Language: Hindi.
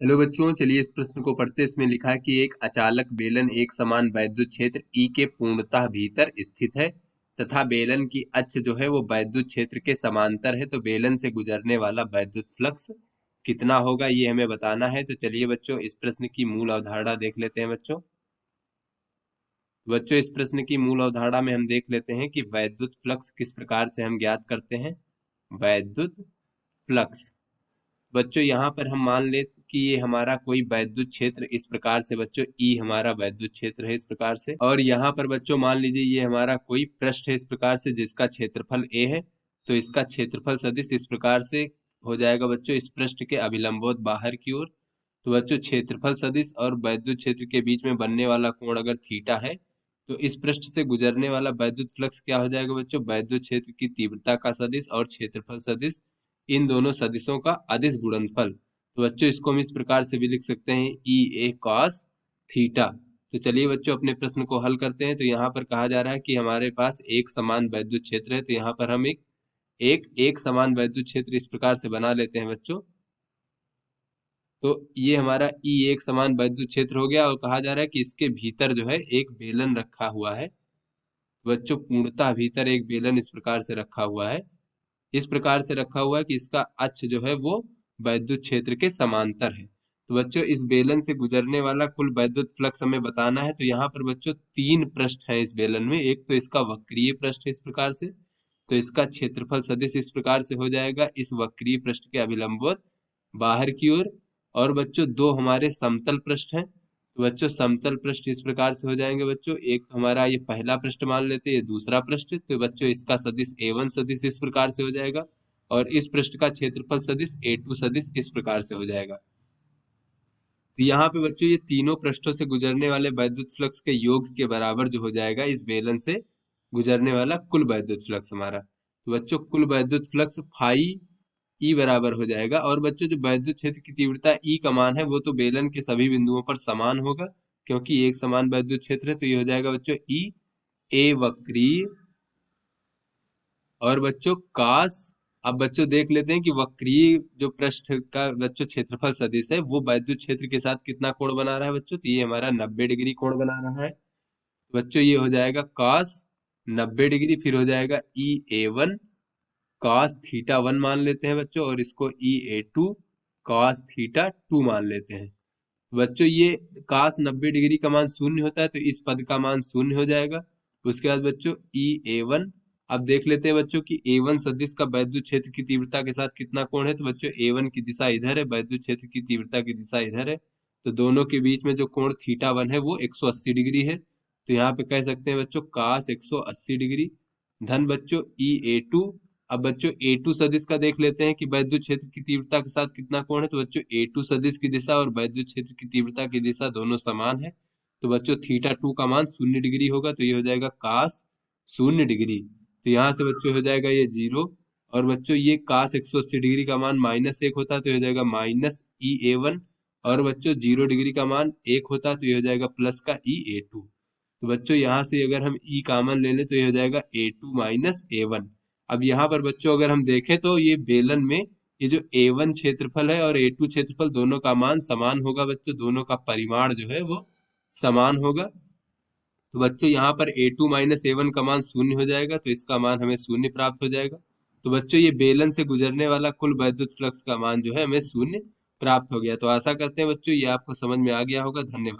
हेलो बच्चों, चलिए इस प्रश्न को पढ़ते हैं। इसमें लिखा है कि एक अचालक बेलन एक समान वैद्युत क्षेत्र ई के पूर्णतः भीतर स्थित है तथा बेलन की अक्ष जो है वो वैद्युत क्षेत्र के समांतर है, तो बेलन से गुजरने वाला वैद्युत फ्लक्स कितना होगा ये हमें बताना है। तो चलिए बच्चों इस प्रश्न की मूल अवधारणा देख लेते हैं। बच्चों इस प्रश्न की मूल अवधारणा में हम देख लेते हैं कि वैद्युत फ्लक्स किस प्रकार से हम ज्ञात करते हैं। वैद्युत फ्लक्स बच्चों यहाँ पर हम मान ले कि ये हमारा कोई वैद्युत क्षेत्र इस प्रकार से, बच्चों ई हमारा वैद्युत क्षेत्र है इस प्रकार से, और यहाँ पर बच्चों मान लीजिए ये हमारा कोई पृष्ठ है इस प्रकार से जिसका क्षेत्रफल ए है। तो इसका क्षेत्रफल सदिश इस प्रकार से हो जाएगा बच्चों, इस पृष्ठ के अभिलंबवत बाहर की ओर। तो बच्चों क्षेत्रफल सदिश और वैद्युत क्षेत्र के बीच में बनने वाला कोण अगर थीटा है, तो इस पृष्ठ से गुजरने वाला वैद्युत फ्लक्स क्या हो जाएगा बच्चों, वैद्युत क्षेत्र की तीव्रता का सदिश और क्षेत्रफल सदिश, इन दोनों सदिशों का अदिश गुणनफल। तो बच्चों इसको हम इस प्रकार से भी लिख सकते हैं ई ए कॉस थीटा। तो चलिए बच्चों अपने प्रश्न को हल करते हैं। तो यहाँ पर कहा जा रहा है कि हमारे पास एक समान वैद्युत क्षेत्र है, तो यहाँ पर हम एक समान वैद्युत क्षेत्र इस प्रकार से बना लेते हैं बच्चों। तो ये हमारा ई एक समान वैद्युत क्षेत्र हो गया, और कहा जा रहा है कि इसके भीतर जो है एक बेलन रखा हुआ है। बच्चों पूर्णतः भीतर एक बेलन इस प्रकार से रखा हुआ है, इस प्रकार से रखा हुआ है कि इसका अक्ष जो है वो वैद्युत क्षेत्र के समांतर है। तो बच्चों इस बेलन से गुजरने वाला कुल वैद्युत फ्लक्स हमें बताना है। तो यहाँ पर बच्चों तीन पृष्ठ हैं इस बेलन में। एक तो इसका वक्रीय पृष्ठ है इस प्रकार से, तो इसका क्षेत्रफल सदिश इस प्रकार से हो जाएगा इस वक्रीय पृष्ठ के अभिलंबवत बाहर की ओर। और बच्चों दो हमारे समतल पृष्ठ हैं, तो बच्चों समतल पृष्ठ इस प्रकार से हो जाएंगे बच्चों। एक हमारा ये पहला पृष्ठ मान लेते हैं, ये दूसरा पृष्ठ, तो बच्चों इसका सदिश a1 सदिश इस प्रकार से हो जाएगा, और इस पृष्ठ का क्षेत्रफल सदिश a2 सदिश इस प्रकार से हो जाएगा। तो यहाँ पे बच्चों ये तीनों पृष्ठों से गुजरने वाले वैद्युत फ्लक्स के योग के बराबर जो हो जाएगा इस बेलन से गुजरने वाला कुल वैद्युत फ्लक्स हमारा। तो बच्चों कुल वैद्युत फ्लक्स फाई ई बराबर हो जाएगा। और बच्चों जो वैद्युत क्षेत्र की तीव्रता ई का मान है वो तो बेलन के सभी बिंदुओं पर समान होगा, क्योंकि एक समान वैद्युत क्षेत्र है। तो ये हो जाएगा बच्चों ई ए वक्रीय, और बच्चों कास। अब बच्चों देख लेते हैं कि वक्रीय जो पृष्ठ का बच्चों क्षेत्रफल सदिश है वो वैद्युत क्षेत्र के साथ कितना कोण बना रहा है बच्चों, तो ये हमारा 90 डिग्री कोण बना रहा है। बच्चों ये हो जाएगा cos 90 डिग्री, फिर हो जाएगा ई ए वन कॉस थीटा वन मान लेते हैं बच्चों, और इसको ई ए टू कॉस थीटा टू मान लेते हैं। बच्चों ये cos 90 डिग्री का मान शून्य होता है, तो इस पद का मान शून्य हो जाएगा। उसके बाद बच्चों ई ए वन, अब देख लेते हैं बच्चों कि ए वन सदिश का वैद्युत क्षेत्र की तीव्रता के साथ कितना कोण है। तो बच्चों ए वन की दिशा इधर है, वैद्युत क्षेत्र की तीव्रता की दिशा इधर है, तो दोनों के बीच में जो कोण थीटा वन है वो 180 डिग्री है। तो यहाँ पे कह सकते हैं बच्चों cos 180 डिग्री धन बच्चों ई ए टू। अब बच्चों ए टू सदिश का देख लेते हैं कि वैद्युत क्षेत्र की तीव्रता के साथ कितना कोण है। तो बच्चों ए टू सदिश की दिशा और वैद्युत क्षेत्र की तीव्रता की दिशा दोनों समान है, तो बच्चों थीटा टू का मान 0 डिग्री होगा, तो ये हो जाएगा cos 0 डिग्री। तो यहाँ से बच्चों हो जाएगा ये 0, और बच्चों ये cos 180 डिग्री का मान -1 होता है, तो ये हो जाएगा माइनस ई ए वन। और बच्चों 0 डिग्री का मान 1 होता है, तो ये हो जाएगा प्लस का ई ए टू। तो बच्चों यहाँ से अगर हम ई कॉमन ले लें तो ये हो जाएगा ए टू माइनस ए वन। अब यहाँ पर बच्चों अगर हम देखें तो ये बेलन में ये जो ए वन क्षेत्रफल है और ए टू क्षेत्रफल दोनों का मान समान होगा बच्चों, दोनों का परिमाण जो है वो समान होगा। तो बच्चों यहाँ पर ए टू माइनस ए वन का मान शून्य हो जाएगा, तो इसका मान हमें शून्य प्राप्त हो जाएगा। तो बच्चों ये बेलन से गुजरने वाला कुल वैद्युत फ्लक्स का मान जो है हमें शून्य प्राप्त हो गया। तो आशा करते हैं बच्चों ये आपको समझ में आ गया होगा। धन्यवाद।